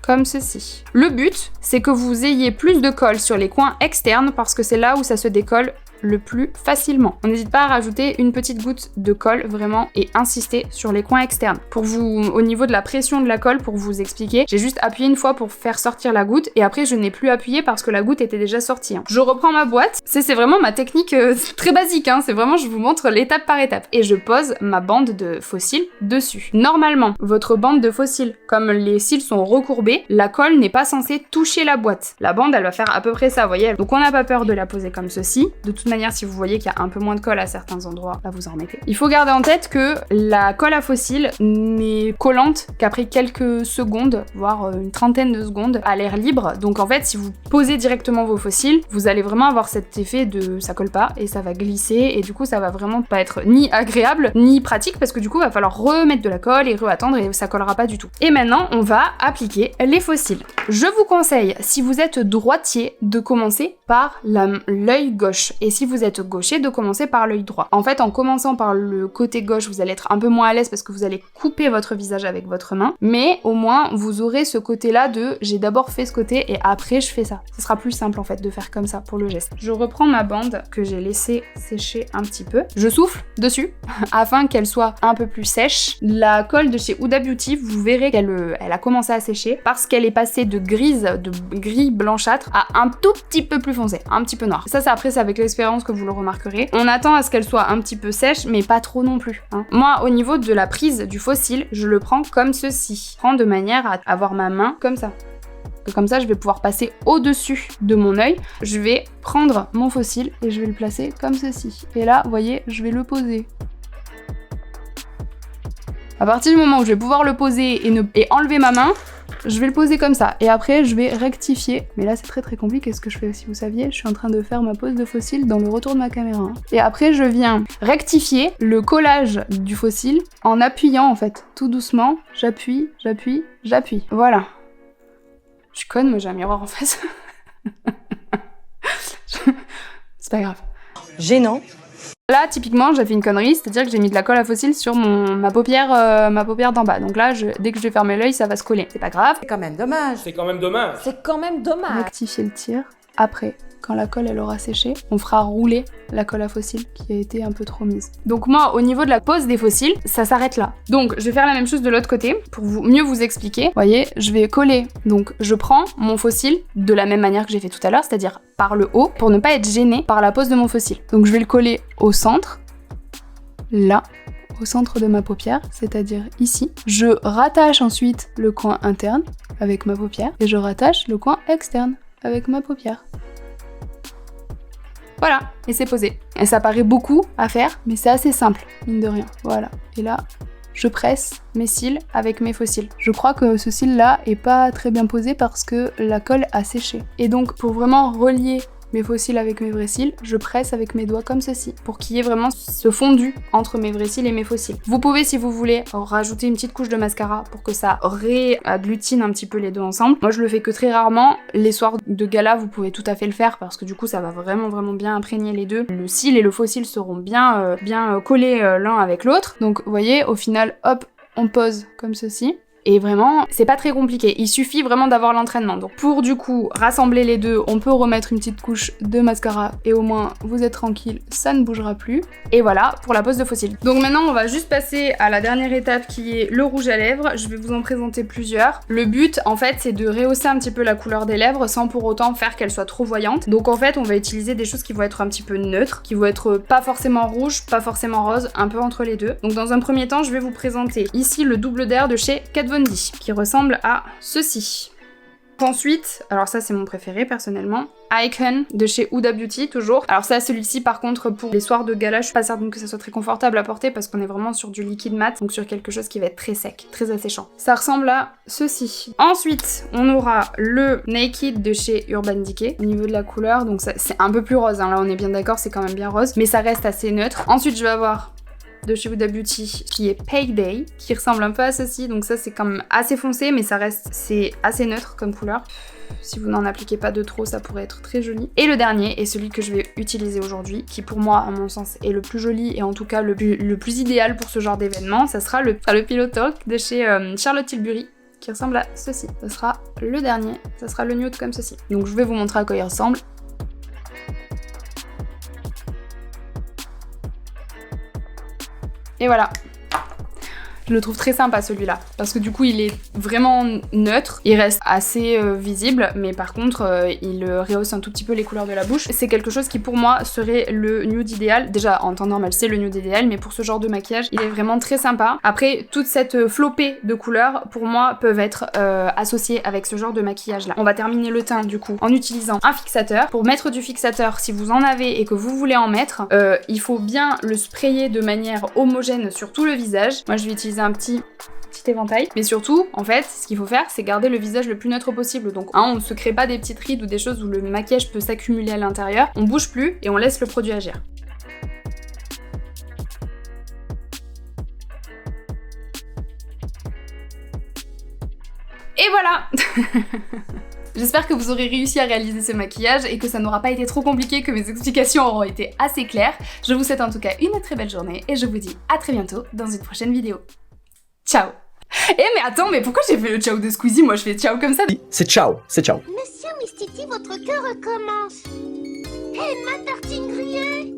Comme ceci. Le but, c'est que vous ayez plus de colle sur les coins externes parce que c'est là où ça se décolle le plus facilement. On n'hésite pas à rajouter une petite goutte de colle vraiment et insister sur les coins externes. Pour vous, au niveau de la pression de la colle, pour vous expliquer, j'ai juste appuyé une fois pour faire sortir la goutte et après je n'ai plus appuyé parce que la goutte était déjà sortie. Je reprends ma boîte, c'est vraiment ma technique très basique, c'est vraiment je vous montre l'étape par étape et je pose ma bande de faux cils dessus. Normalement, votre bande de faux cils, comme les cils sont recourbés, la colle n'est pas censée toucher la boîte. La bande, elle va faire à peu près ça, vous voyez. Donc on n'a pas peur de la poser comme ceci. De toute manière, si vous voyez qu'il y a un peu moins de colle à certains endroits, là vous en remettez. Il faut garder en tête que la colle à faux cils n'est collante qu'après quelques secondes, voire une trentaine de secondes, à l'air libre. Donc en fait, si vous posez directement vos faux cils, vous allez vraiment avoir cet effet de ça colle pas et ça va glisser et du coup ça va vraiment pas être ni agréable ni pratique parce que du coup il va falloir remettre de la colle et re-attendre et ça collera pas du tout. Et maintenant, on va appliquer les faux cils. Je vous conseille, si vous êtes droitier, de commencer par l'œil gauche et si vous êtes gaucher, de commencer par l'œil droit. En fait, en commençant par le côté gauche, vous allez être un peu moins à l'aise parce que vous allez couper votre visage avec votre main, mais au moins vous aurez ce côté-là de j'ai d'abord fait ce côté et après je fais ça. Ce sera plus simple en fait de faire comme ça pour le geste. Je reprends ma bande que j'ai laissée sécher un petit peu. Je souffle dessus afin qu'elle soit un peu plus sèche. La colle de chez Huda Beauty, vous verrez qu'elle a commencé à sécher parce qu'elle est passée de gris blanchâtre à un tout petit peu plus foncé, un petit peu noir. Ça c'est après, c'est avec l'expérience que vous le remarquerez. On attend à ce qu'elle soit un petit peu sèche, mais pas trop non plus. Moi, au niveau de la prise du faux cil, je le prends comme ceci. Je prends de manière à avoir ma main comme ça. Et comme ça, je vais pouvoir passer au-dessus de mon œil. Je vais prendre mon faux cil et je vais le placer comme ceci. Et là, vous voyez, je vais le poser. À partir du moment où je vais pouvoir le poser et enlever ma main, je vais le poser comme ça. Et après, je vais rectifier. Mais là, c'est très compliqué ce que je fais, si vous saviez. Je suis en train de faire ma pose de faux cil dans le retour de ma caméra. Et après, je viens rectifier le collage du faux cil en appuyant, en fait. Tout doucement. J'appuie. Voilà. Je suis conne, moi j'ai un miroir en face. C'est pas grave. Gênant. Là, typiquement, j'ai fait une connerie, c'est-à-dire que j'ai mis de la colle à faux cils sur ma paupière d'en bas. Donc là, dès que je vais fermer l'œil, ça va se coller. C'est pas grave. C'est quand même dommage. C'est quand même dommage. C'est quand même dommage. Rectifier le tir. Après, quand la colle elle aura séché, on fera rouler la colle à faux cils qui a été un peu trop mise. Donc moi, au niveau de la pose des faux cils, ça s'arrête là. Donc je vais faire la même chose de l'autre côté pour mieux vous expliquer. Vous voyez, je vais coller. Donc je prends mon faux cil de la même manière que j'ai fait tout à l'heure, c'est-à-dire par le haut, pour ne pas être gênée par la pose de mon faux cil. Donc je vais le coller au centre, là, au centre de ma paupière, c'est-à-dire ici. Je rattache ensuite le coin interne avec ma paupière et je rattache le coin externe avec ma paupière. Voilà, et c'est posé. Et ça paraît beaucoup à faire, mais c'est assez simple, mine de rien. Voilà. Et là, je presse mes cils avec mes faux cils. Je crois que ce cil-là est pas très bien posé parce que la colle a séché. Et donc, pour vraiment relier mes faux cils avec mes vrais cils, je presse avec mes doigts comme ceci, pour qu'il y ait vraiment ce fondu entre mes vrais cils et mes faux cils. Vous pouvez, si vous voulez, rajouter une petite couche de mascara pour que ça réagglutine un petit peu les deux ensemble. Moi, je le fais que très rarement. Les soirs de gala, vous pouvez tout à fait le faire parce que du coup, ça va vraiment bien imprégner les deux. Le cil et le faux cil seront bien collés l'un avec l'autre. Donc, vous voyez, au final, hop, on pose comme ceci. Et vraiment, c'est pas très compliqué. Il suffit vraiment d'avoir l'entraînement. Donc pour du coup rassembler les deux, on peut remettre une petite couche de mascara et au moins vous êtes tranquille, ça ne bougera plus. Et voilà pour la pose de faux cils. Donc maintenant, on va juste passer à la dernière étape qui est le rouge à lèvres. Je vais vous en présenter plusieurs. Le but, en fait, c'est de rehausser un petit peu la couleur des lèvres sans pour autant faire qu'elles soient trop voyantes. Donc en fait, on va utiliser des choses qui vont être un petit peu neutres, qui vont être pas forcément rouges, pas forcément roses, un peu entre les deux. Donc dans un premier temps, je vais vous présenter ici le double d'air de chez Kat Von D, qui ressemble à ceci. Ensuite, alors ça c'est mon préféré personnellement, Icon de chez Huda Beauty, toujours. Alors ça, celui-ci par contre, pour les soirs de gala, je suis pas certaine que ça soit très confortable à porter parce qu'on est vraiment sur du liquide mat, donc sur quelque chose qui va être très sec, très asséchant. Ça ressemble à ceci. Ensuite, on aura le Naked de chez Urban Decay. Au niveau de la couleur, donc c'est un peu plus rose, hein. Là on est bien d'accord, c'est quand même bien rose, mais ça reste assez neutre. Ensuite, je vais avoir de chez Huda Beauty qui est Payday, qui ressemble un peu à ceci, donc ça c'est quand même assez foncé, mais ça reste, c'est assez neutre comme couleur. Si vous n'en appliquez pas de trop, ça pourrait être très joli. Et le dernier est celui que je vais utiliser aujourd'hui, qui pour moi, à mon sens, est le plus joli et en tout cas le plus idéal pour ce genre d'événement. Ça sera le Pillow Talk de chez Charlotte Tilbury, qui ressemble à ceci. Ça sera le dernier, ça sera le nude comme ceci. Donc je vais vous montrer à quoi il ressemble. Et voilà. Je le trouve très sympa celui-là, parce que du coup il est vraiment neutre, il reste assez visible, mais par contre il rehausse un tout petit peu les couleurs de la bouche. C'est quelque chose qui pour moi serait le nude idéal. Déjà en temps normal c'est le nude idéal, mais pour ce genre de maquillage il est vraiment très sympa. Après toute cette flopée de couleurs pour moi peuvent être associées avec ce genre de maquillage là. On va terminer le teint du coup en utilisant un fixateur. Pour mettre du fixateur, si vous en avez et que vous voulez en mettre, il faut bien le sprayer de manière homogène sur tout le visage. Moi je vais utiliser un petit éventail, mais surtout en fait ce qu'il faut faire c'est garder le visage le plus neutre possible, donc on ne se crée pas des petites rides ou des choses où le maquillage peut s'accumuler à l'intérieur, on bouge plus et on laisse le produit agir. Et voilà. J'espère que vous aurez réussi à réaliser ce maquillage et que ça n'aura pas été trop compliqué, que mes explications auront été assez claires. Je vous souhaite en tout cas une très belle journée et je vous dis à très bientôt dans une prochaine vidéo. Ciao. Eh mais attends, mais pourquoi j'ai fait le ciao de Squeezie? Moi je fais ciao comme ça. C'est ciao, c'est ciao. Monsieur Mistiti, votre cœur recommence. Hé, ma tartine grillée!